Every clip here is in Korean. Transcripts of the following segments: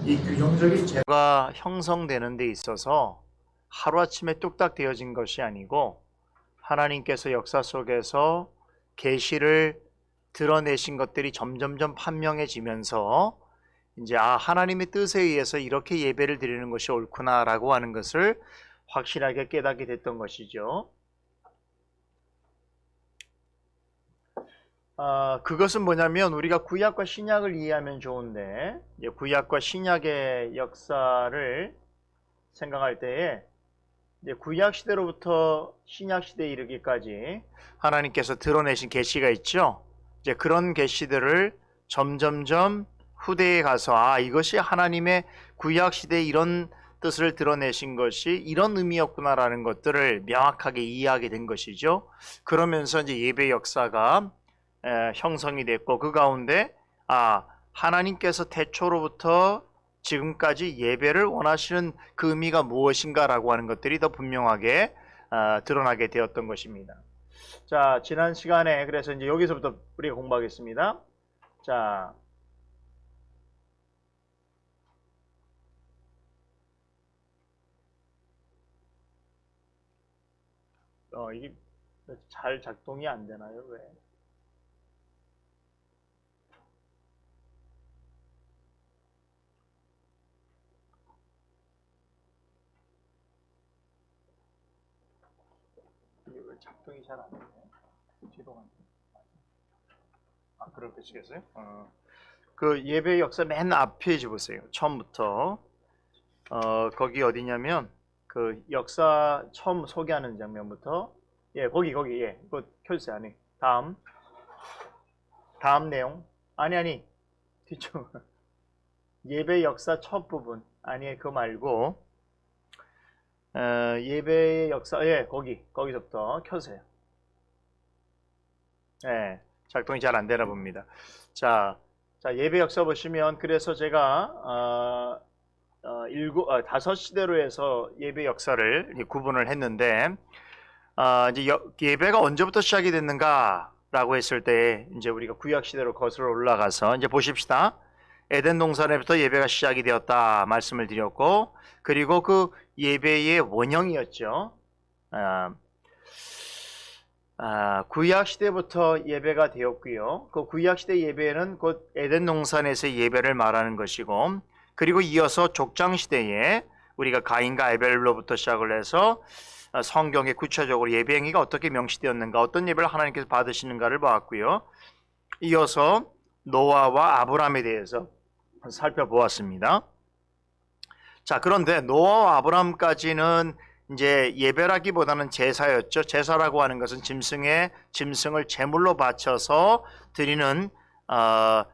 이 균형적인 제가 형성되는 데 있어서 하루아침에 뚝딱 되어진 것이 아니고 하나님께서 역사 속에서 계시를 드러내신 것들이 점점점 판명해지면서 이제 하나님의 뜻에 의해서 이렇게 예배를 드리는 것이 옳구나라고 하는 것을 확실하게 깨닫게 됐던 것이죠. 그것은 뭐냐면 우리가 구약과 신약을 이해하면 좋은데 이제 구약과 신약의 역사를 생각할 때에 이제 구약 시대로부터 신약 시대에 이르기까지 하나님께서 드러내신 계시가 있죠. 이제 그런 계시들을 점점점 후대에 가서 이것이 하나님의 구약 시대에 이런 뜻을 드러내신 것이 이런 의미였구나라는 것들을 명확하게 이해하게 된 것이죠. 그러면서 이제 예배 역사가 형성이 됐고 그 가운데 하나님께서 태초로부터 지금까지 예배를 원하시는 그 의미가 무엇인가라고 하는 것들이 더 분명하게 드러나게 되었던 것입니다. 자, 지난 시간에 그래서 이제 여기서부터 우리가 공부하겠습니다. 자, 이게 잘 작동이 안 되나요? 왜? 이게 왜 작동이 잘 안 되네? 뒤로 그렇게 치겠어요? 그 예배 역사 맨 앞페이지 보세요. 처음부터 거기 어디냐면 그 역사 처음 소개하는 장면부터 거기 그거 켜주세요. 아니 다음 내용 아니 뒤쪽 예배 역사 첫 부분 그거 말고 예배의 역사 거기서부터 켜세요. 작동이 잘 안 되나 봅니다. 자 예배 역사 보시면 그래서 제가 5시대로 해서 예배 역사를 구분을 했는데 이제 예배가 언제부터 시작이 됐는가라고 했을 때 이제 우리가 구약 시대로 거슬러 올라가서 이제 보십시다. 에덴 동산에부터 예배가 시작이 되었다 말씀을 드렸고 그리고 그 예배의 원형이었죠. 구약 시대부터 예배가 되었고요. 그 구약 시대 예배는 곧 에덴 동산에서의 예배를 말하는 것이고 그리고 이어서 족장 시대에 우리가 가인과 아벨로부터 시작을 해서 성경에 구체적으로 예배 행위가 어떻게 명시되었는가, 어떤 예배를 하나님께서 받으시는가를 보았고요. 이어서 노아와 아브람에 대해서 살펴보았습니다. 자, 그런데 노아와 아브람까지는 이제 예배라기보다는 제사였죠. 제사라고 하는 것은 짐승을 제물로 바쳐서 드리는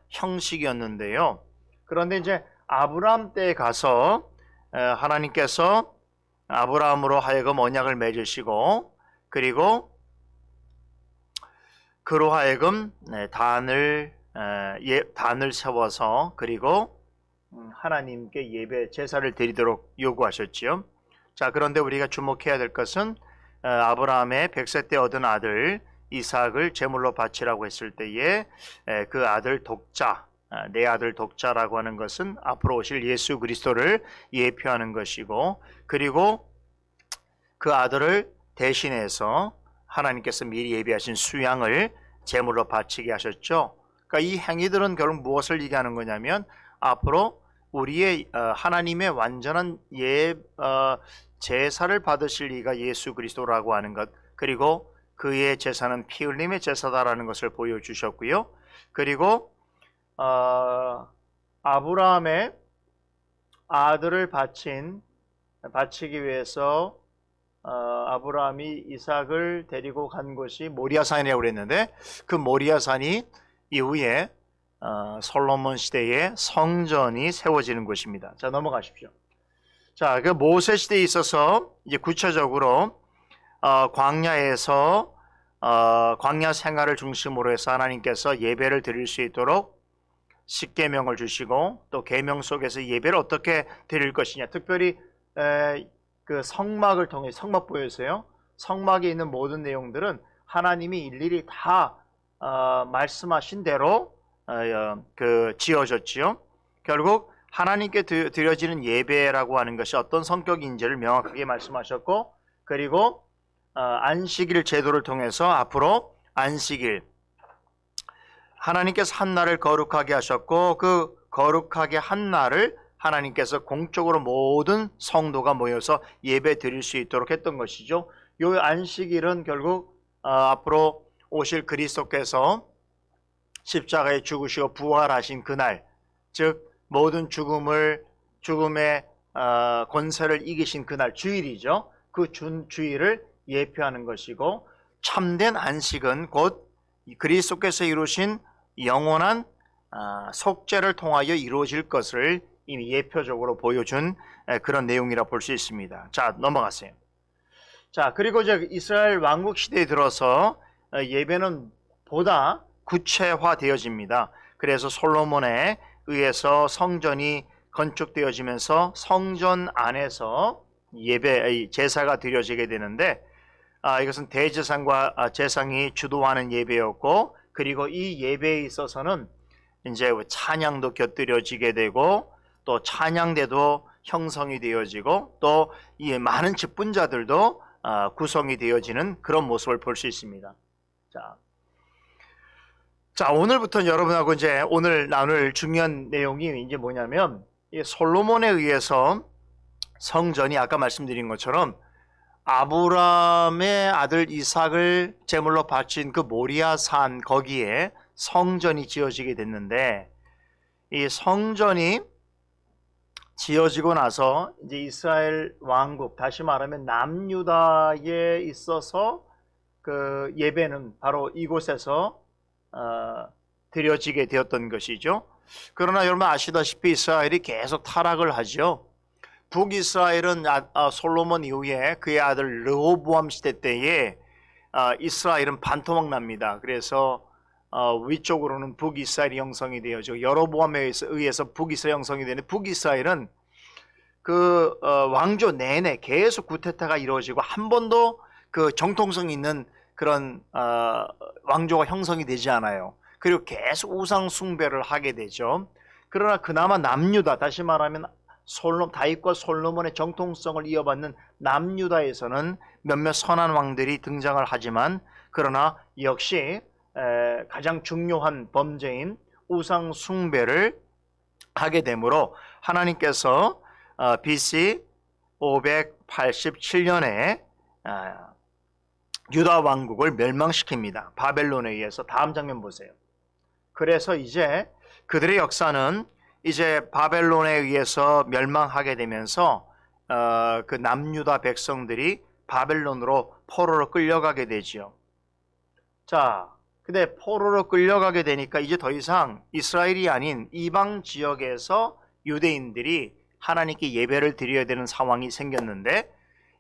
형식이었는데요. 그런데 이제 아브람 때에 가서 하나님께서 아브람으로 하여금 언약을 맺으시고 그리고 그로 하여금 단을 세워서 그리고 하나님께 예배 제사를 드리도록 요구하셨지요. 자, 그런데 우리가 주목해야 될 것은 아브라함의 100세 때 얻은 아들 이삭을 제물로 바치라고 했을 때에 그 아들 독자, 내 아들 독자라고 하는 것은 앞으로 오실 예수 그리스도를 예표하는 것이고 그리고 그 아들을 대신해서 하나님께서 미리 예비하신 수양을 제물로 바치게 하셨죠. 그러니까 이 행위들은 결국 무엇을 얘기하는 거냐면 앞으로 우리의 하나님의 완전한 제사를 받으실 이가 예수 그리스도라고 하는 것 그리고 그의 제사는 피 흘림의 제사다라는 것을 보여주셨고요. 그리고 아브라함의 아들을 바치기 위해서 아브라함이 이삭을 데리고 간 곳이 모리아산이라고 그랬는데 그 모리아산이 이후에 솔로몬 시대에 성전이 세워지는 곳입니다. 자, 넘어가십시오. 자, 그 모세 시대에 있어서 이제 구체적으로 광야에서 광야 생활을 중심으로 해서 하나님께서 예배를 드릴 수 있도록 십계명을 주시고 또 계명 속에서 예배를 어떻게 드릴 것이냐. 특별히 그 성막을 통해 성막 보여주세요. 성막에 있는 모든 내용들은 하나님이 일일이 다 말씀하신 대로 지어졌지요. 결국 하나님께 드려지는 예배라고 하는 것이 어떤 성격인지를 명확하게 말씀하셨고, 그리고 안식일 제도를 통해서 앞으로 안식일, 하나님께서 한 날을 거룩하게 하셨고 그 거룩하게 한 날을 하나님께서 공적으로 모든 성도가 모여서 예배 드릴 수 있도록 했던 것이죠. 이 안식일은 결국 앞으로 오실 그리스도께서 십자가에 죽으시고 부활하신 그날, 즉 모든 죽음의 권세를 이기신 그날, 주일이죠. 그 주일을 예표하는 것이고, 참된 안식은 곧 그리스도께서 이루신 영원한 속죄를 통하여 이루어질 것을 이미 예표적으로 보여준 그런 내용이라 볼 수 있습니다. 자, 넘어가세요. 자, 그리고 이제 이스라엘 왕국 시대에 들어서 예배는 보다 구체화되어집니다. 그래서 솔로몬에 의해서 성전이 건축되어지면서 성전 안에서 제사가 드려지게 되는데, 이것은 대제사장과 제사장이 주도하는 예배였고, 그리고 이 예배에 있어서는 이제 찬양도 곁들여지게 되고, 또 찬양대도 형성이 되어지고, 또 이 많은 직분자들도 구성이 되어지는 그런 모습을 볼 수 있습니다. 자, 오늘부터 여러분하고 이제 오늘 나눌 중요한 내용이 이제 뭐냐면, 이 솔로몬에 의해서 성전이 아까 말씀드린 것처럼 아브라함의 아들 이삭을 제물로 바친 그 모리아 산 거기에 성전이 지어지게 됐는데, 이 성전이 지어지고 나서 이제 이스라엘 왕국, 다시 말하면 남유다에 있어서 그 예배는 바로 이곳에서 드려지게 되었던 것이죠. 그러나 여러분 아시다시피 이스라엘이 계속 타락을 하죠. 북이스라엘은 솔로몬 이후에 그의 아들 르호보암 시대 때에 이스라엘은 반토막 납니다. 그래서 위쪽으로는 북이스라엘이 형성이 되어지고 여로보암에 의해서 북이스라엘 형성이 되는데, 북이스라엘은 그 왕조 내내 계속 구테타가 이루어지고 한 번도 그 정통성 있는 그런 왕조가 형성이 되지 않아요. 그리고 계속 우상 숭배를 하게 되죠. 그러나 그나마 남유다, 다시 말하면 다윗과 솔로몬의 정통성을 이어받는 남유다에서는 몇몇 선한 왕들이 등장을 하지만, 그러나 역시 가장 중요한 범죄인 우상 숭배를 하게 되므로 하나님께서 BC 587년에 유다 왕국을 멸망시킵니다. 바벨론에 의해서. 다음 장면 보세요. 그래서 이제 그들의 역사는 이제 바벨론에 의해서 멸망하게 되면서 그 남유다 백성들이 바벨론으로 포로로 끌려가게 되지요. 자, 근데 포로로 끌려가게 되니까 이제 더 이상 이스라엘이 아닌 이방 지역에서 유대인들이 하나님께 예배를 드려야 되는 상황이 생겼는데,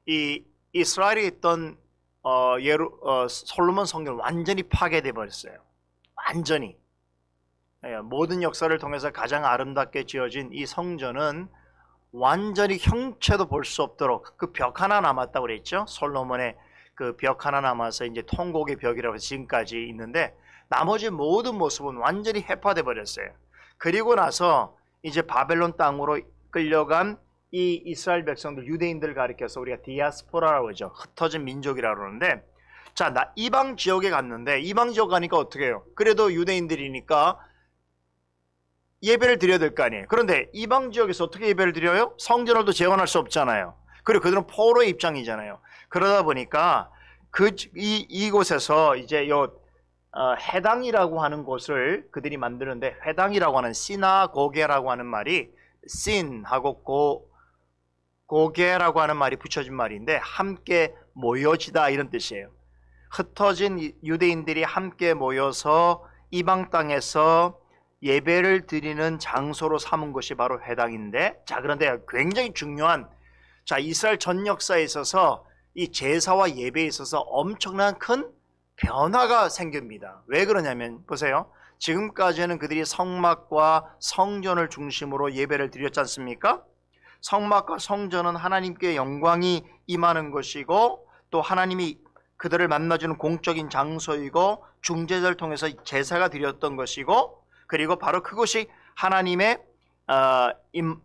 이 이스라엘에 있던 솔로몬 성전 완전히 파괴돼 버렸어요. 완전히. 모든 역사를 통해서 가장 아름답게 지어진 이 성전은 완전히 형체도 볼 수 없도록 그 벽 하나 남았다고 그랬죠. 솔로몬의 그 벽 하나 남아서 이제 통곡의 벽이라고 지금까지 있는데, 나머지 모든 모습은 완전히 해파돼 버렸어요. 그리고 나서 이제 바벨론 땅으로 끌려간 이 이스라엘 백성들, 유대인들을 가리켜서 우리가 디아스포라라고 하죠. 흩어진 민족이라고 그러는데, 자, 나 이방 지역에 갔는데, 이방 지역 가니까 어떻게 해요? 그래도 유대인들이니까 예배를 드려야 될 거 아니에요. 그런데 이방 지역에서 어떻게 예배를 드려요? 성전을 또 재건할 수 없잖아요. 그리고 그들은 포로의 입장이잖아요. 그러다 보니까 이곳에서 이제 해당이라고 하는 곳을 그들이 만드는데, 해당이라고 하는 시나고게라고 하는 말이 신하고 고게라고 하는 말이 붙여진 말인데, 함께 모여지다 이런 뜻이에요. 흩어진 유대인들이 함께 모여서 이방 땅에서 예배를 드리는 장소로 삼은 것이 바로 회당인데, 자, 그런데 굉장히 중요한, 자, 이스라엘 전 역사에 있어서 이 제사와 예배에 있어서 엄청난 큰 변화가 생깁니다. 왜 그러냐면 보세요. 지금까지는 그들이 성막과 성전을 중심으로 예배를 드렸지 않습니까? 성막과 성전은 하나님께 영광이 임하는 것이고, 또 하나님이 그들을 만나주는 공적인 장소이고, 중재자를 통해서 제사가 드렸던 것이고, 그리고 바로 그것이 하나님의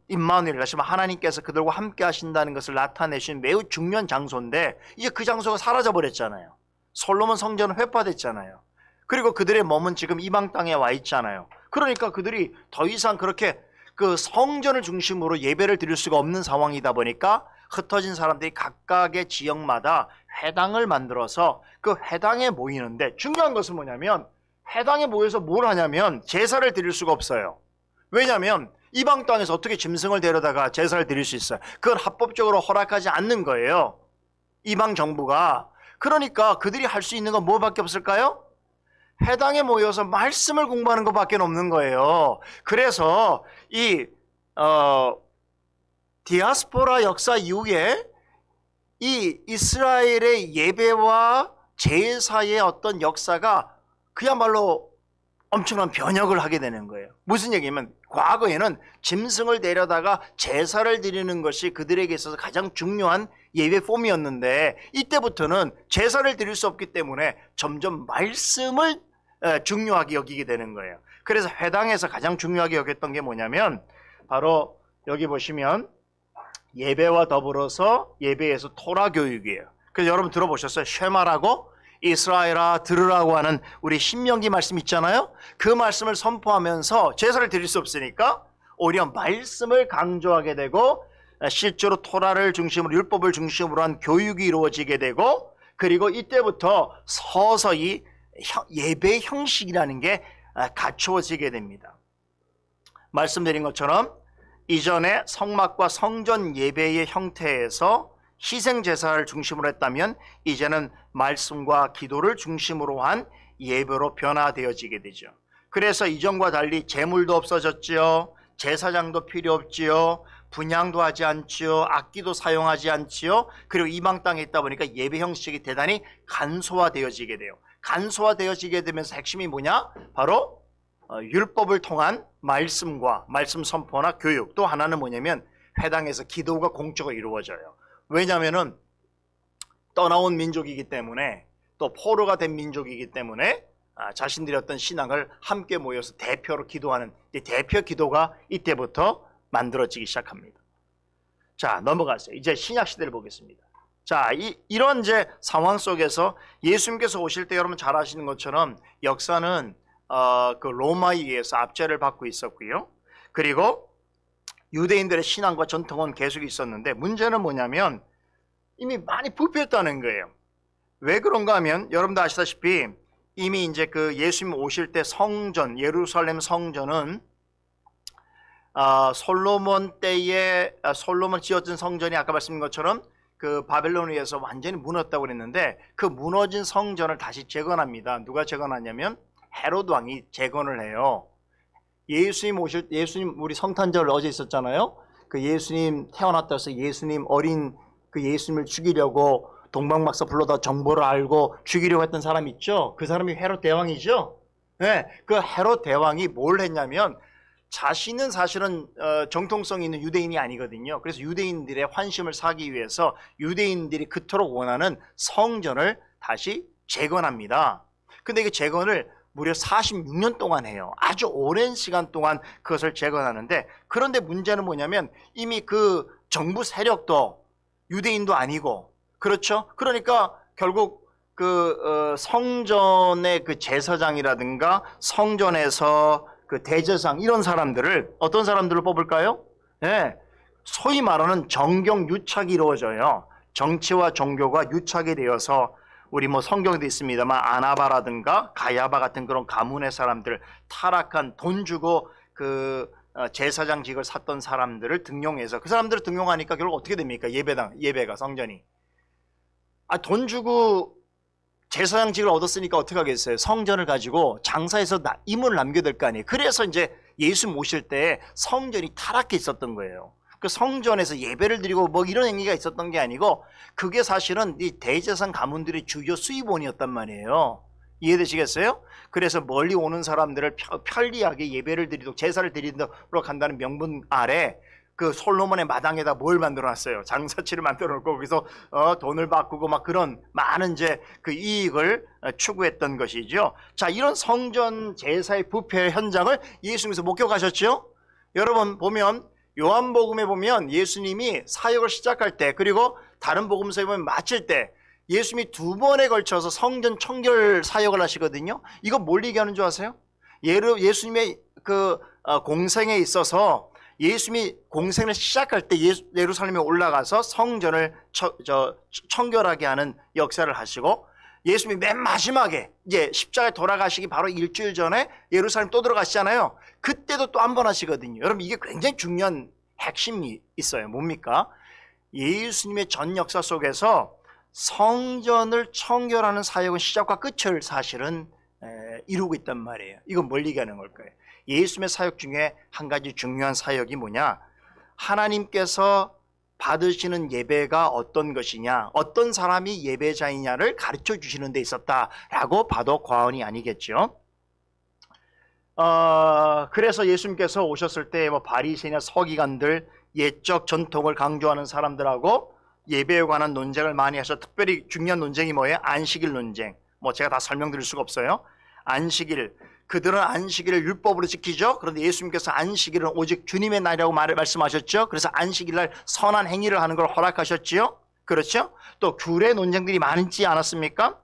임마누엘, 다시 말하면 하나님께서 그들과 함께 하신다는 것을 나타내신 매우 중요한 장소인데 이제 그 장소가 사라져 버렸잖아요. 솔로몬 성전은 회파됐잖아요. 그리고 그들의 몸은 지금 이방 땅에 와 있잖아요. 그러니까 그들이 더 이상 그렇게 그 성전을 중심으로 예배를 드릴 수가 없는 상황이다 보니까 흩어진 사람들이 각각의 지역마다 회당을 만들어서 그 회당에 모이는데, 중요한 것은 뭐냐면 회당에 모여서 뭘 하냐면 제사를 드릴 수가 없어요. 왜냐하면 이방 땅에서 어떻게 짐승을 데려다가 제사를 드릴 수 있어요? 그건 합법적으로 허락하지 않는 거예요, 이방 정부가. 그러니까 그들이 할 수 있는 건 뭐밖에 없을까요? 회당에 모여서 말씀을 공부하는 것밖에 없는 거예요. 그래서 이 디아스포라 역사 이후에 이 이스라엘의 예배와 제사의 어떤 역사가 그야말로 엄청난 변혁을 하게 되는 거예요. 무슨 얘기냐면 과거에는 짐승을 데려다가 제사를 드리는 것이 그들에게 있어서 가장 중요한 예배 폼이었는데, 이때부터는 제사를 드릴 수 없기 때문에 점점 말씀을 중요하게 여기게 되는 거예요. 그래서 회당에서 가장 중요하게 여겼던 게 뭐냐면 바로 여기 보시면 예배와 더불어서 예배에서 토라 교육이에요. 그래서 여러분 들어보셨어요? 쉐마라고 이스라엘아 들으라고 하는 우리 신명기 말씀 있잖아요. 그 말씀을 선포하면서 제사를 드릴 수 없으니까 오히려 말씀을 강조하게 되고 실제로 토라를 중심으로 율법을 중심으로 한 교육이 이루어지게 되고, 그리고 이때부터 서서히 예배 형식이라는 게 갖추어지게 됩니다. 말씀드린 것처럼 이전에 성막과 성전 예배의 형태에서 희생 제사를 중심으로 했다면 이제는 말씀과 기도를 중심으로 한 예배로 변화되어지게 되죠. 그래서 이전과 달리 제물도 없어졌지요. 제사장도 필요 없지요. 분향도 하지 않지요. 악기도 사용하지 않지요. 그리고 이방 땅에 있다 보니까 예배 형식이 대단히 간소화되어지게 돼요. 간소화되어지게 되면서 핵심이 뭐냐? 바로 율법을 통한 말씀과 말씀 선포나 교육, 또 하나는 뭐냐면 회당에서 기도가 공적으로 이루어져요. 왜냐하면 떠나온 민족이기 때문에, 또 포로가 된 민족이기 때문에 자신들의 어떤 신앙을 함께 모여서 대표로 기도하는 대표 기도가 이때부터 만들어지기 시작합니다. 자, 넘어가세요. 이제 신약 시대를 보겠습니다. 자, 이런 이제 상황 속에서 예수님께서 오실 때 여러분 잘 아시는 것처럼 역사는 그 로마에 의해서 압제를 받고 있었고요. 그리고 유대인들의 신앙과 전통은 계속 있었는데, 문제는 뭐냐면 이미 많이 부패했다는 거예요. 왜 그런가 하면 여러분도 아시다시피 이미 이제 그 예수님 오실 때 성전, 예루살렘 성전은 솔로몬 때에 솔로몬 지어진 성전이 아까 말씀드린 것처럼 그 바벨론에 의해서 완전히 무너졌다고 그랬는데, 그 무너진 성전을 다시 재건합니다. 누가 재건하냐면 헤롯 왕이 재건을 해요. 예수님 우리 성탄절 어제 있었잖아요. 그 예수님 태어났다 해서 예수님 어린 그 예수님을 죽이려고 동방박사 불러다 정보를 알고 죽이려고 했던 사람 있죠. 그 사람이 헤롯 대왕이죠. 네, 그 헤롯 대왕이 뭘 했냐면 자신은 사실은 정통성 있는 유대인이 아니거든요. 그래서 유대인들의 환심을 사기 위해서 유대인들이 그토록 원하는 성전을 다시 재건합니다. 근데 이 재건을 무려 46년 동안 해요. 아주 오랜 시간 동안 그것을 재건하는데, 그런데 문제는 뭐냐면 이미 그 정부 세력도 유대인도 아니고, 그렇죠? 그러니까 결국 그 성전의 그 제사장이라든가 성전에서 그 대제사장 이런 사람들을 어떤 사람들을 뽑을까요? 네, 소위 말하는 정경 유착이 이루어져요. 정치와 종교가 유착이 되어서 우리 뭐 성경에도 있습니다만 아나바라든가 가야바 같은 그런 가문의 사람들, 타락한 돈 주고 그 제사장직을 샀던 사람들을 등용해서, 그 사람들을 등용하니까 결국 어떻게 됩니까? 예배가 성전이 돈 주고 제사장직을 얻었으니까 어떻게 하겠어요? 성전을 가지고 장사해서 임을 남겨야 될 거 아니에요. 그래서 이제 예수 모실 때 성전이 타락해 있었던 거예요. 그 성전에서 예배를 드리고 뭐 이런 행위가 있었던 게 아니고, 그게 사실은 이 대제사장 가문들의 주요 수입원이었단 말이에요. 이해되시겠어요? 그래서 멀리 오는 사람들을 편리하게 예배를 드리도록 제사를 드리도록 한다는 명분 아래 그 솔로몬의 마당에다 뭘 만들어놨어요? 장사치를 만들어놓고 거기서 돈을 바꾸고 막 그런 많은 이제 그 이익을 추구했던 것이죠. 자, 이런 성전 제사의 부패 현장을 예수님께서 목격하셨죠? 여러분 보면 요한복음에 보면 예수님이 사역을 시작할 때, 그리고 다른 복음서에 보면 마칠 때 예수님이 두 번에 걸쳐서 성전 청결 사역을 하시거든요. 이거 뭘 얘기하는 줄 아세요? 예수님의 공생에 있어서 예수님이 공생을 시작할 때 예루살렘에 올라가서 성전을 청결하게 하는 역사를 하시고, 예수님이 맨 마지막에 이제 십자가에 돌아가시기 바로 일주일 전에 예루살렘 또 들어가시잖아요. 그때도 또 한 번 하시거든요. 여러분 이게 굉장히 중요한 핵심이 있어요. 뭡니까? 예수님의 전 역사 속에서 성전을 청결하는 사역은 시작과 끝을 사실은 이루고 있단 말이에요. 이건 뭘 얘기하는 걸까요? 예수님의 사역 중에 한 가지 중요한 사역이 뭐냐? 하나님께서 받으시는 예배가 어떤 것이냐, 어떤 사람이 예배자이냐를 가르쳐 주시는 데 있었다라고 봐도 과언이 아니겠죠. 그래서 예수님께서 오셨을 때 바리새인이나 서기관들, 옛적 전통을 강조하는 사람들하고 예배에 관한 논쟁을 많이 하셔서, 특별히 중요한 논쟁이 뭐예요? 안식일 논쟁. 제가 다 설명드릴 수가 없어요. 안식일, 그들은 안식일을 율법으로 지키죠. 그런데 예수님께서 안식일은 오직 주님의 날이라고 말씀하셨죠. 그래서 안식일날 선한 행위를 하는 걸 허락하셨지요. 그렇죠? 또 규례 논쟁들이 많지 않았습니까?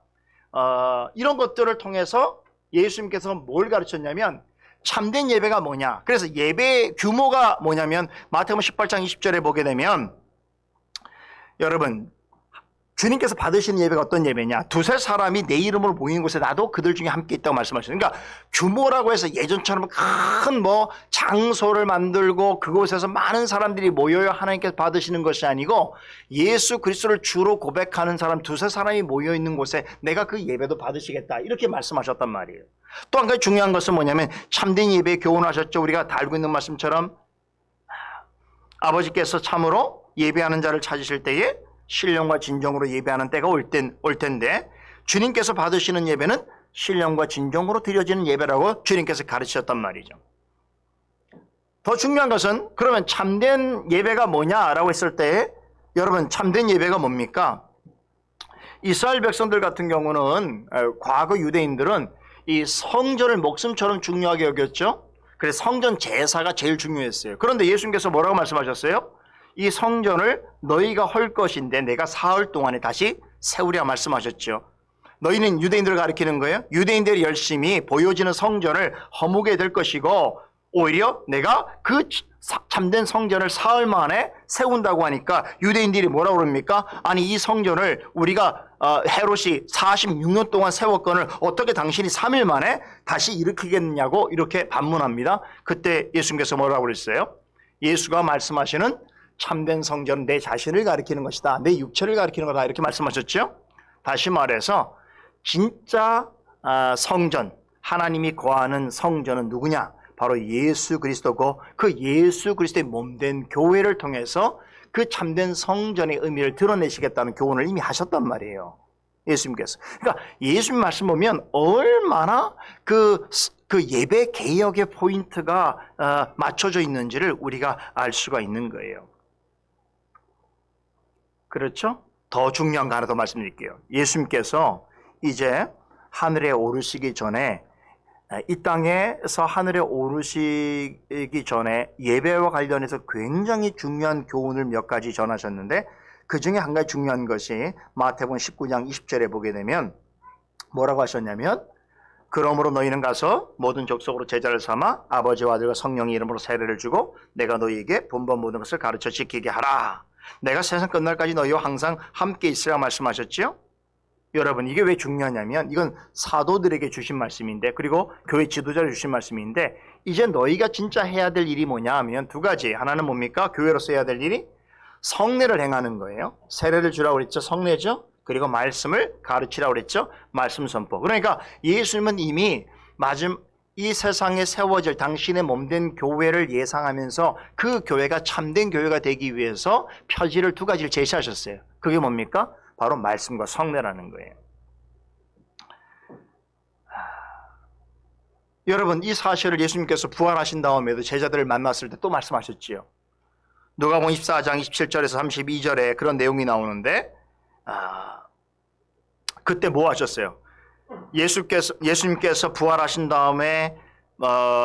이런 것들을 통해서 예수님께서 뭘 가르쳤냐면 참된 예배가 뭐냐. 그래서 예배 규모가 뭐냐면 마태복음 18장 20절에 보게 되면, 여러분 주님께서 받으시는 예배가 어떤 예배냐? 두세 사람이 내 이름으로 모이는 곳에 나도 그들 중에 함께 있다고 말씀하셨어요. 그러니까 규모라고 해서 예전처럼 큰 장소를 만들고 그곳에서 많은 사람들이 모여야 하나님께서 받으시는 것이 아니고, 예수 그리스도를 주로 고백하는 사람 두세 사람이 모여 있는 곳에 내가 그 예배도 받으시겠다, 이렇게 말씀하셨단 말이에요. 또 한 가지 중요한 것은 뭐냐면 참된 예배에 교훈하셨죠. 우리가 다 알고 있는 말씀처럼 아버지께서 참으로 예배하는 자를 찾으실 때에 신령과 진정으로 예배하는 때가 올 텐데, 주님께서 받으시는 예배는 신령과 진정으로 드려지는 예배라고 주님께서 가르치셨단 말이죠. 더 중요한 것은 그러면 참된 예배가 뭐냐라고 했을 때, 여러분 참된 예배가 뭡니까? 이스라엘 백성들 같은 경우는, 과거 유대인들은 이 성전을 목숨처럼 중요하게 여겼죠. 그래서 성전 제사가 제일 중요했어요. 그런데 예수님께서 뭐라고 말씀하셨어요? 이 성전을 너희가 헐 것인데 내가 사흘 동안에 다시 세우랴 말씀하셨죠. 너희는 유대인들을 가리키는 거예요. 유대인들이 열심히 보여지는 성전을 허무게 될 것이고, 오히려 내가 그 참된 성전을 사흘 만에 세운다고 하니까 유대인들이 뭐라고 그럽니까? 아니 이 성전을 우리가 헤롯이 46년 동안 세웠건을 어떻게 당신이 3일 만에 다시 일으키겠느냐고 이렇게 반문합니다. 그때 예수님께서 뭐라고 그랬어요? 예수가 말씀하시는 참된 성전은 내 자신을 가리키는 것이다, 내 육체를 가리키는 거다, 이렇게 말씀하셨죠. 다시 말해서 진짜 성전, 하나님이 거하는 성전은 누구냐? 바로 예수 그리스도고, 그 예수 그리스도의 몸된 교회를 통해서 그 참된 성전의 의미를 드러내시겠다는 교훈을 이미 하셨단 말이에요, 예수님께서. 그러니까 예수님 말씀 보면 얼마나 그 예배 개혁의 포인트가 맞춰져 있는지를 우리가 알 수가 있는 거예요. 그렇죠? 더 중요한 거 하나 더 말씀드릴게요. 예수님께서 이제 하늘에 오르시기 전에, 이 땅에서 하늘에 오르시기 전에 예배와 관련해서 굉장히 중요한 교훈을 몇 가지 전하셨는데, 그 중에 한 가지 중요한 것이 마태복음 19장 20절에 보게 되면 뭐라고 하셨냐면, 그러므로 너희는 가서 모든 족속으로 제자를 삼아 아버지와 아들과 성령의 이름으로 세례를 주고 내가 너희에게 본번 모든 것을 가르쳐 지키게 하라. 내가 세상 끝날까지 너희와 항상 함께 있으라 말씀하셨죠? 여러분 이게 왜 중요하냐면, 이건 사도들에게 주신 말씀인데, 그리고 교회 지도자를 주신 말씀인데, 이제 너희가 진짜 해야 될 일이 뭐냐 하면 두 가지. 하나는 뭡니까? 교회로서 해야 될 일이 성례를 행하는 거예요. 세례를 주라고 그랬죠. 성례죠. 그리고 말씀을 가르치라고 그랬죠. 말씀 선포. 그러니까 예수님은 이미 이 세상에 세워질 당신의 몸된 교회를 예상하면서 그 교회가 참된 교회가 되기 위해서 표지를 두 가지를 제시하셨어요. 그게 뭡니까? 바로 말씀과 성례라는 거예요. 여러분 이 사실을 예수님께서 부활하신 다음에도 제자들을 만났을 때 또 말씀하셨지요. 누가복음 24장 27절에서 32절에 그런 내용이 나오는데, 그때 뭐 하셨어요? 예수님께서 부활하신 다음에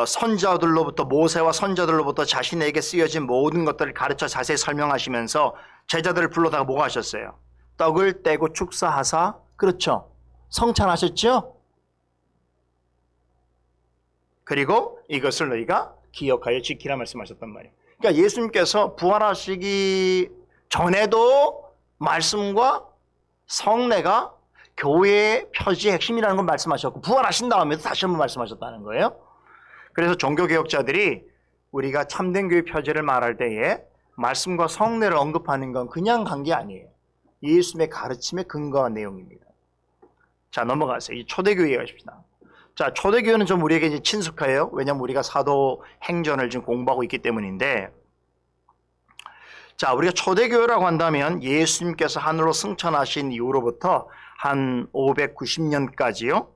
선자들로부터 모세와 선자들로부터 자신에게 쓰여진 모든 것들을 가르쳐 자세히 설명하시면서 제자들을 불러다가 뭐가 하셨어요? 떡을 떼고 축사하사, 그렇죠, 성찬하셨죠? 그리고 이것을 너희가 기억하여 지키라 말씀하셨단 말이에요. 그러니까 예수님께서 부활하시기 전에도 말씀과 성례가 교회의 표지의 핵심이라는 걸 말씀하셨고, 부활하신 다음에도 다시 한번 말씀하셨다는 거예요. 그래서 종교개혁자들이 우리가 참된 교회 표지를 말할 때에 말씀과 성례를 언급하는 건 그냥 간 게 아니에요. 예수님의 가르침에 근거한 내용입니다. 자, 넘어가세요. 이 초대교회에 가십시다. 자, 초대교회는 좀 우리에게 이제 친숙해요. 왜냐하면 우리가 사도행전을 지금 공부하고 있기 때문인데, 자, 우리가 초대교회라고 한다면 예수님께서 하늘로 승천하신 이후로부터 한 590년까지요.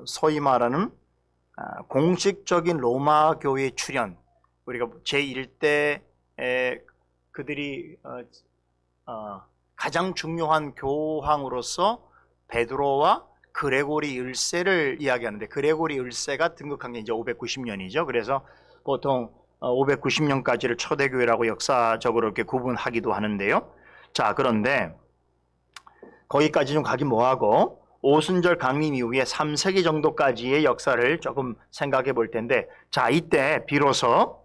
소위 말하는 공식적인 로마 교회 출현, 우리가 제1대 그들이 가장 중요한 교황으로서 베드로와 그레고리 1세를 이야기하는데, 그레고리 1세가 등극한 게 이제 590년이죠. 그래서 보통 590년까지를 초대교회라고 역사적으로 이렇게 구분하기도 하는데요. 자, 그런데 거기까지 좀 가긴 뭐하고 오순절 강림 이후에 3세기 정도까지의 역사를 조금 생각해 볼 텐데, 자, 이때 비로소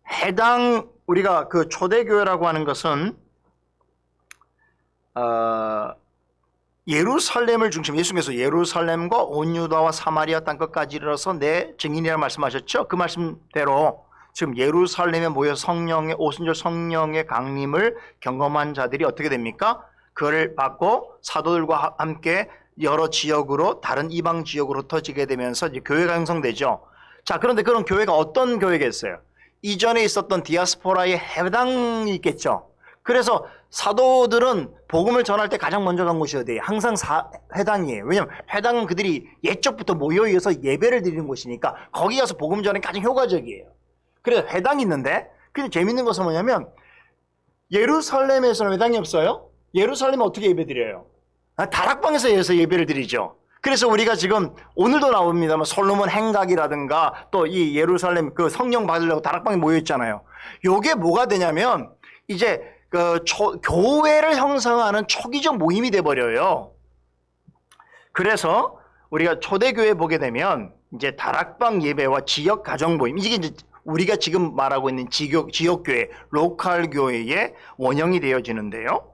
해당 우리가 그 초대교회라고 하는 것은 예루살렘을 중심, 예수님께서 예루살렘과 온 유다와 사마리아 땅끝까지 이르러서 내 증인이라 말씀하셨죠. 그 말씀대로 지금 예루살렘에 모여 성령의 오순절 성령의 강림을 경험한 자들이 어떻게 됩니까? 그를 받고 사도들과 함께 여러 지역으로, 다른 이방 지역으로 흩어지게 되면서 이제 교회가 형성되죠. 자, 그런데 그런 교회가 어떤 교회겠어요? 이전에 있었던 디아스포라의 해당이 있겠죠. 그래서 사도들은 복음을 전할 때 가장 먼저 간 곳이 어디예요? 항상 회당이에요. 왜냐하면 회당은 그들이 옛적부터 모여있어서 예배를 드리는 곳이니까 거기 가서 복음 전하기 가장 효과적이에요. 그래서 회당이 있는데, 근데 재밌는 것은 뭐냐면 예루살렘에서는 회당이 없어요. 예루살렘은 어떻게 예배 드려요? 다락방에서 예배를 드리죠. 그래서 우리가 지금 오늘도 나옵니다만 솔로몬 행각이라든가 또 이 예루살렘 그 성령 받으려고 다락방에 모여 있잖아요. 요게 뭐가 되냐면 이제 교회를 형성하는 초기적 모임이 돼버려요. 그래서 우리가 초대교회 보게 되면 이제 다락방 예배와 지역 가정 모임, 이게 이제 우리가 지금 말하고 있는 지역교회, 로컬 교회의 원형이 되어지는데요.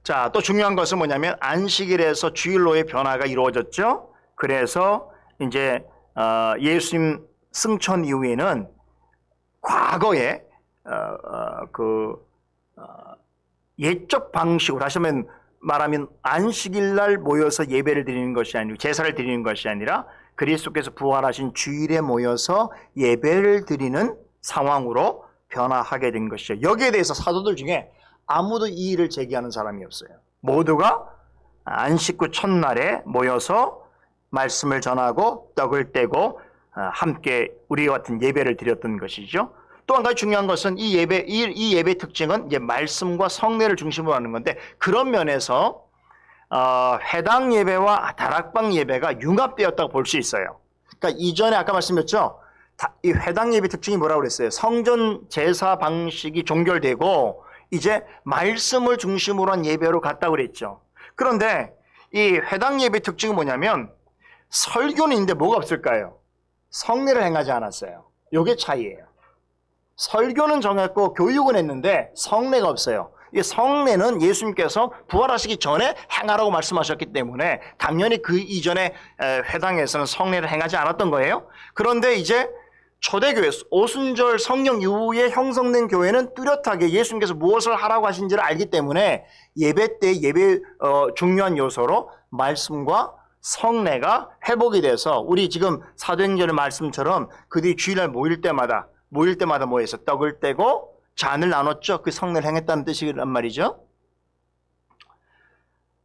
자, 또 중요한 것은 뭐냐면 안식일에서 주일로의 변화가 이루어졌죠. 그래서 이제 예수님 승천 이후에는 과거에 옛적 방식으로 다시 말하면 안식일 날 모여서 예배를 드리는 것이 아니고 제사를 드리는 것이 아니라 그리스도께서 부활하신 주일에 모여서 예배를 드리는 상황으로 변화하게 된 것이죠. 여기에 대해서 사도들 중에 아무도 이의를 제기하는 사람이 없어요. 모두가 안식 후 첫날에 모여서 말씀을 전하고 떡을 떼고 함께 우리와 같은 예배를 드렸던 것이죠. 또 한 가지 중요한 것은 이 예배 특징은 이제 말씀과 성례를 중심으로 하는 건데, 그런 면에서 회당 예배와 다락방 예배가 융합되었다고 볼 수 있어요. 그러니까 이전에 아까 말씀드렸죠. 이 회당 예배 특징이 뭐라고 그랬어요? 성전 제사 방식이 종결되고 이제 말씀을 중심으로 한 예배로 갔다고 그랬죠. 그런데 이 회당 예배 특징은 뭐냐면 설교는 있는데 뭐가 없을까요? 성례를 행하지 않았어요. 이게 차이예요. 설교는 정했고 교육은 했는데 성례가 없어요. 이 성례는 예수님께서 부활하시기 전에 행하라고 말씀하셨기 때문에 당연히 그 이전에 회당에서는 성례를 행하지 않았던 거예요. 그런데 이제 초대교회, 오순절 성령 이후에 형성된 교회는 뚜렷하게 예수님께서 무엇을 하라고 하신지를 알기 때문에 예배 때 중요한 요소로 말씀과 성례가 회복이 돼서 우리 지금 사도행전의 말씀처럼 그들이 주일날 모일 때마다 뭐 해서 떡을 떼고 잔을 나눴죠. 그 성례를 행했다는 뜻이란 말이죠.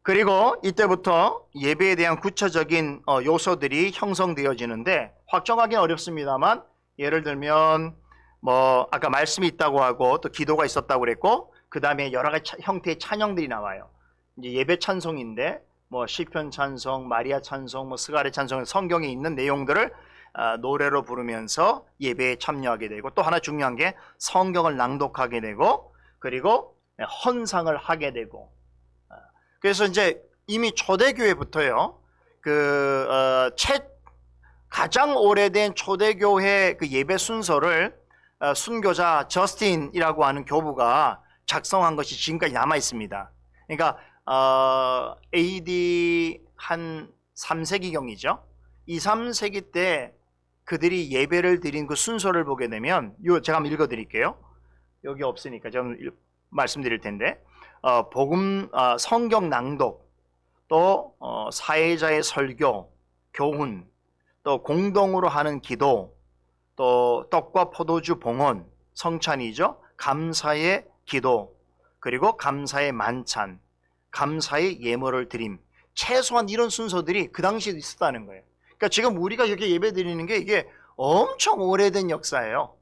그리고 이때부터 예배에 대한 구체적인 요소들이 형성되어지는데 확정하기는 어렵습니다만, 예를 들면 뭐 아까 말씀이 있다고 하고 또 기도가 있었다고 그랬고, 그 다음에 여러 가지 형태의 찬양들이 나와요. 이제 예배 찬송인데 뭐 시편 찬송, 마리아 찬송, 뭐 스가랴 찬송, 성경에 있는 내용들을 노래로 부르면서 예배에 참여하게 되고, 또 하나 중요한 게 성경을 낭독하게 되고, 그리고 헌상을 하게 되고. 그래서 이제 이미 초대교회부터요, 가장 오래된 초대교회 그 예배 순서를 순교자 저스틴이라고 하는 교부가 작성한 것이 지금까지 남아 있습니다. 그러니까 AD 한 3세기경이죠. 2, 3세기 때 그들이 예배를 드린 그 순서를 보게 되면, 제가 한번 읽어드릴게요. 여기 없으니까 저는 말씀드릴 텐데, 성경 낭독, 또 사회자의 설교, 교훈, 또 공동으로 하는 기도, 또 떡과 포도주 봉헌, 성찬이죠. 감사의 기도, 그리고 감사의 만찬, 감사의 예물을 드림. 최소한 이런 순서들이 그 당시에 있었다는 거예요. 그러니까 지금 우리가 이렇게 예배 드리는 게 이게 엄청 오래된 역사예요.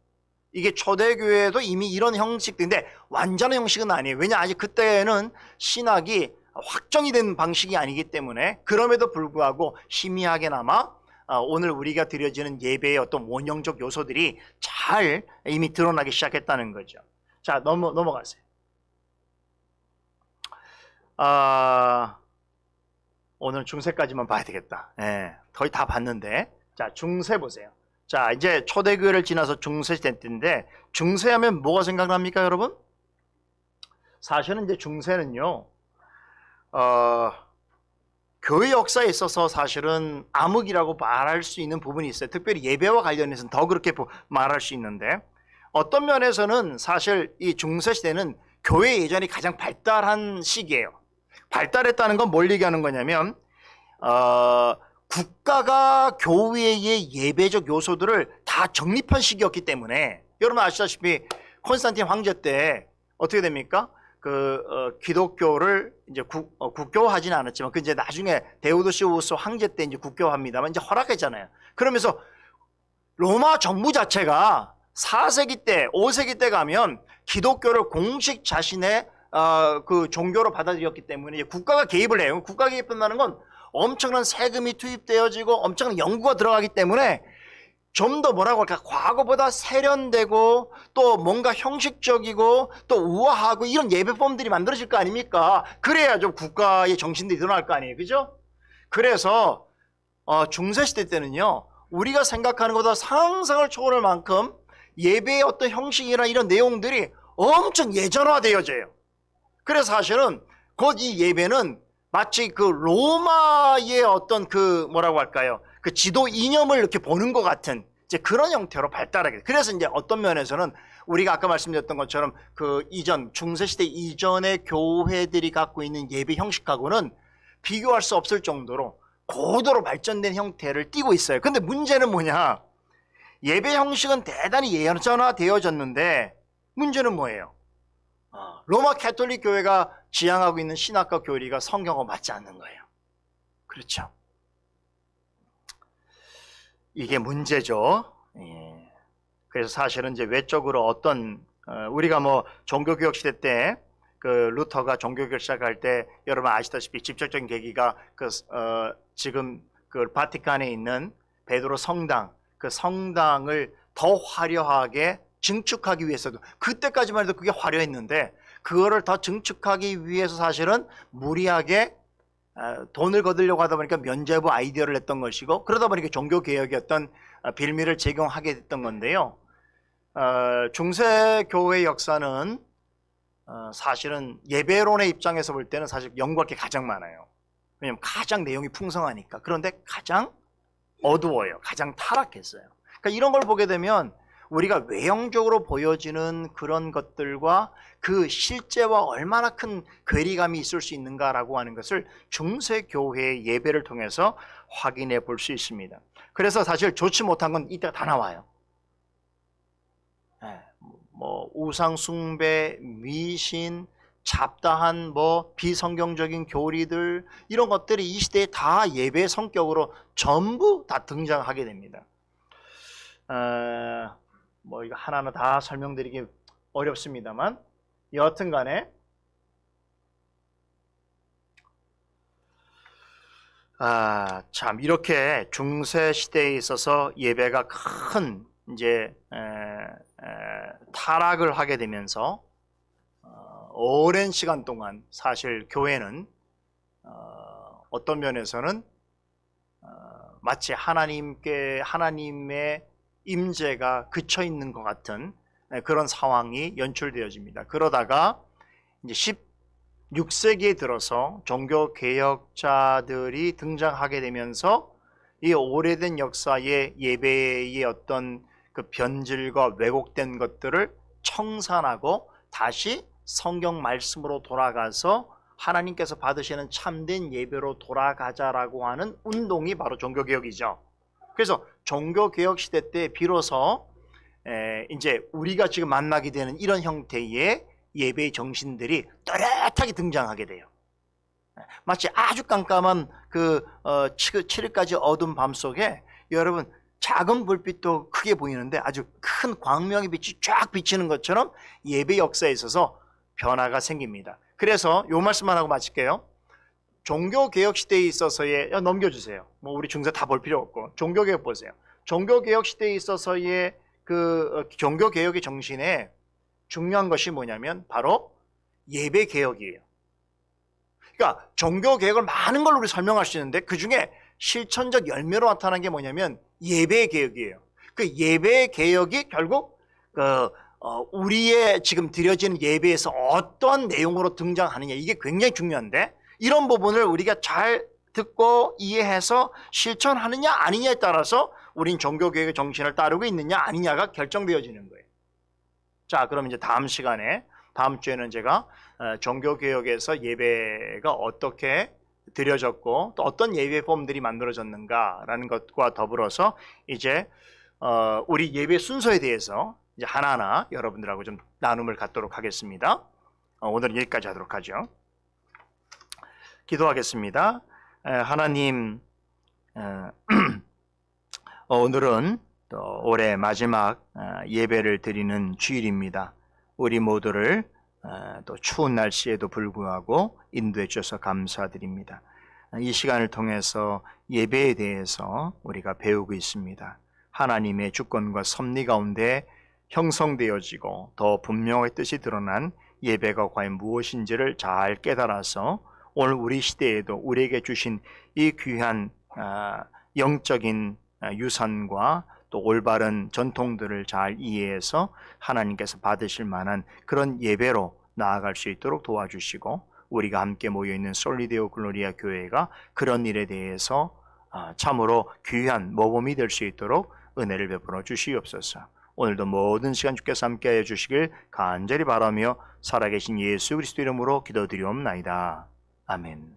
이게 초대교회도 이미 이런 형식인데 완전한 형식은 아니에요. 왜냐, 아직 그때는 신학이 확정이 된 방식이 아니기 때문에. 그럼에도 불구하고 희미하게나마 오늘 우리가 드려지는 예배의 어떤 원형적 요소들이 잘 이미 드러나기 시작했다는 거죠. 자, 넘어가세요. 오늘 중세까지만 봐야 되겠다. 거의 다 봤는데. 자, 중세 보세요. 자, 이제 초대교회를 지나서 중세 시대인데, 중세하면 뭐가 생각납니까, 여러분? 사실은 이제 중세는요, 교회 역사에 있어서 사실은 암흑이라고 말할 수 있는 부분이 있어요. 특별히 예배와 관련해서는 더 그렇게 말할 수 있는데, 어떤 면에서는 사실 이 중세 시대는 교회 예전이 가장 발달한 시기예요. 발달했다는 건 뭘 얘기하는 거냐면, 국가가 교회의 예배적 요소들을 다 정립한 시기였기 때문에, 여러분 아시다시피 콘스탄틴 황제 때 어떻게 됩니까? 기독교를 이제 국교화하지는 않았지만, 그 이제 나중에 데오도시우스 황제 때 이제 국교화합니다만 이제 허락했잖아요. 그러면서 로마 정부 자체가 4세기 때, 5세기 때 가면 기독교를 공식 자신의 그 종교로 받아들였기 때문에 이제 국가가 개입을 해요. 국가 개입한다는 건 엄청난 세금이 투입되어지고 엄청난 연구가 들어가기 때문에 좀 더 뭐라고 할까, 과거보다 세련되고 또 뭔가 형식적이고 또 우아하고 이런 예배폼들이 만들어질 거 아닙니까? 그래야 좀 국가의 정신들이 드러날 거 아니에요, 그죠? 그래서 중세시대 때는요, 우리가 생각하는 것보다 상상을 초월할 만큼 예배의 어떤 형식이나 이런 내용들이 엄청 예전화되어져요. 그래서 사실은 곧 이 예배는 마치 그 로마의 어떤 그 뭐라고 할까요, 그 지도 이념을 이렇게 보는 것 같은 이제 그런 형태로 발달하게 돼요. 그래서 이제 어떤 면에서는 우리가 아까 말씀드렸던 것처럼 그 이전, 중세시대 이전의 교회들이 갖고 있는 예배 형식하고는 비교할 수 없을 정도로 고도로 발전된 형태를 띠고 있어요. 근데 문제는 뭐냐, 예배 형식은 대단히 예전화되어졌는데 문제는 뭐예요? 로마 캐톨릭 교회가 지향하고 있는 신학과 교리가 성경과 맞지 않는 거예요. 그렇죠? 이게 문제죠. 그래서 사실은 이제 외적으로 우리가 뭐 종교개혁 시대 때 그 루터가 종교개혁 시작할 때 여러분 아시다시피 직접적인 계기가 지금 그 바티칸에 있는 베드로 성당, 그 성당을 더 화려하게 증축하기 위해서도, 그때까지만 해도 그게 화려했는데 그거를 더 증축하기 위해서 사실은 무리하게 돈을 거두려고 하다 보니까 면죄부 아이디어를 냈던 것이고, 그러다 보니까 종교개혁의 어떤 빌미를 제공하게 됐던 건데요. 중세교회 역사는 사실은 예배론의 입장에서 볼 때는 사실 연구할 게 가장 많아요. 왜냐하면 가장 내용이 풍성하니까. 그런데 가장 어두워요. 가장 타락했어요. 그러니까 이런 걸 보게 되면 우리가 외형적으로 보여지는 그런 것들과 그 실제와 얼마나 큰 괴리감이 있을 수 있는가라고 하는 것을 중세교회의 예배를 통해서 확인해 볼 수 있습니다. 그래서 사실 좋지 못한 건 이때가 다 나와요. 뭐 우상 숭배, 미신, 잡다한 뭐 비성경적인 교리들, 이런 것들이 이 시대에 다 예배의 성격으로 전부 다 등장하게 됩니다. 뭐 이거 하나하나 다 설명드리기 어렵습니다만, 여하튼 간에 참 이렇게 중세 시대에 있어서 예배가 큰 이제 타락을 하게 되면서 오랜 시간 동안 사실 교회는 어떤 면에서는 마치 하나님의 임재가 그쳐 있는 것 같은 그런 상황이 연출되어집니다. 그러다가 이제 16세기에 들어서 종교 개혁자들이 등장하게 되면서 이 오래된 역사의 예배의 어떤 그 변질과 왜곡된 것들을 청산하고 다시 성경 말씀으로 돌아가서 하나님께서 받으시는 참된 예배로 돌아가자라고 하는 운동이 바로 종교개혁이죠. 그래서 종교개혁 시대 때 비로소 이제 우리가 지금 만나게 되는 이런 형태의 예배의 정신들이 또렷하게 등장하게 돼요. 마치 아주 깜깜한 그 7일까지 어두운 밤 속에 여러분 작은 불빛도 크게 보이는데 아주 큰 광명의 빛이 쫙 비치는 것처럼 예배 역사에 있어서 변화가 생깁니다. 그래서 요 말씀만 하고 마칠게요. 종교개혁 시대에 있어서의 넘겨주세요. 뭐 우리 중세 다 볼 필요 없고 종교개혁 보세요. 종교개혁 시대에 있어서의 그 종교개혁의 정신에 중요한 것이 뭐냐면 바로 예배개혁이에요. 그러니까 종교개혁을 많은 걸로 우리 설명할 수 있는데 그 중에 실천적 열매로 나타난 게 뭐냐면 예배개혁이에요. 그 예배개혁이 결국 우리의 지금 드려지는 예배에서 어떤 내용으로 등장하느냐 이게 굉장히 중요한데 이런 부분을 우리가 잘 듣고 이해해서 실천하느냐 아니냐에 따라서 우린 종교개혁의 정신을 따르고 있느냐 아니냐가 결정되어지는 거예요. 자, 그럼 이제 다음 시간에 다음 주에는 제가 종교개혁에서 예배가 어떻게 드려졌고 또 어떤 예배 폼들이 만들어졌는가라는 것과 더불어서 이제 우리 예배 순서에 대해서 이제 하나하나 여러분들하고 좀 나눔을 갖도록 하겠습니다. 오늘은 여기까지 하도록 하죠. 기도하겠습니다. 하나님, 오늘은 또 올해 마지막 예배를 드리는 주일입니다. 우리 모두를 또 추운 날씨에도 불구하고 인도해 주셔서 감사드립니다. 이 시간을 통해서 예배에 대해서 우리가 배우고 있습니다. 하나님의 주권과 섭리 가운데 형성되어지고 더 분명하게 뜻이 드러난 예배가 과연 무엇인지를 잘 깨달아서 오늘 우리 시대에도 우리에게 주신 이 귀한 영적인 유산과 또 올바른 전통들을 잘 이해해서 하나님께서 받으실 만한 그런 예배로 나아갈 수 있도록 도와주시고 우리가 함께 모여있는 솔리데오 글로리아 교회가 그런 일에 대해서 참으로 귀한 모범이 될 수 있도록 은혜를 베풀어 주시옵소서. 오늘도 모든 시간 주께서 함께하여 주시길 간절히 바라며 살아계신 예수 그리스도 이름으로 기도드리옵나이다. 아멘.